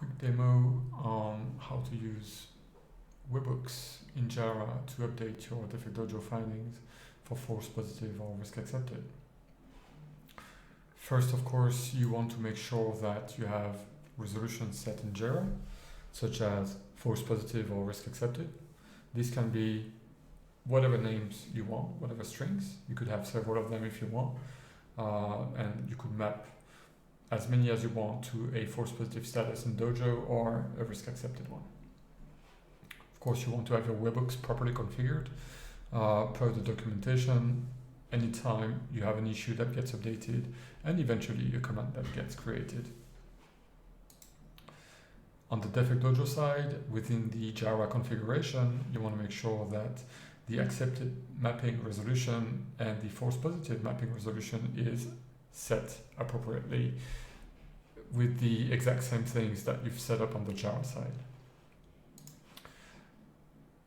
quick demo on how to use webhooks in JIRA to update your DefectDojo findings for false positive or risk accepted. First, of course, you want to make sure that you have resolutions set in JIRA, such as false positive or risk accepted. This can be whatever names you want, whatever strings. You could have several of them if you want, and you could map as many as you want to a false positive status in Dojo or a risk accepted one. Of course, you want to have your webhooks properly configured per the documentation anytime you have an issue that gets updated and eventually a command that gets created. On the DefectDojo side, within the JIRA configuration, you want to make sure that the accepted mapping resolution and the false positive mapping resolution is set appropriately with the exact same things that you've set up on the JIRA side.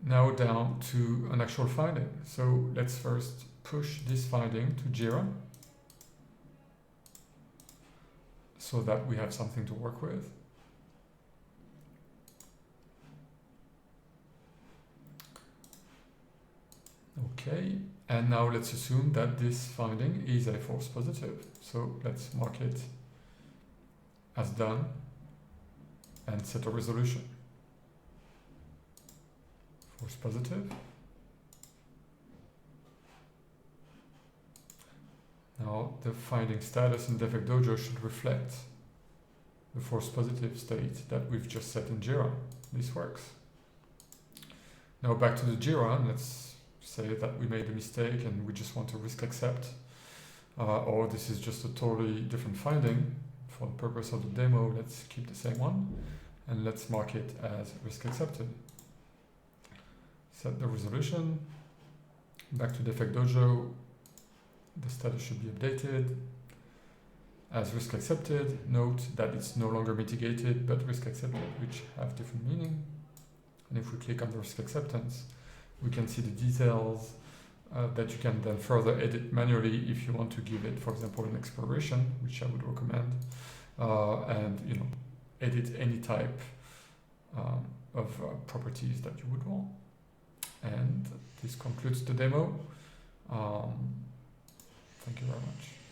Now down to an actual finding. So let's first push this finding to JIRA so that we have something to work with. Okay, and now let's assume that this finding is a false positive. So let's mark it as done and set a resolution. False positive. Now the finding status in DefectDojo should reflect the false positive state that we've just set in JIRA. This works. Now back to the JIRA, and let's say that we made a mistake and we just want to risk accept, or this is just a totally different finding. For the purpose of the demo, let's keep the same one and let's mark it as risk accepted. Set the resolution. Back to DefectDojo, the status should be updated as risk accepted. Note that it's no longer mitigated but risk accepted, which have different meaning. And if we click on the risk acceptance, we can see the details that you can then further edit manually if you want to give it, for example, an expiration, which I would recommend, and edit any type of properties that you would want. And this concludes the demo. Thank you very much.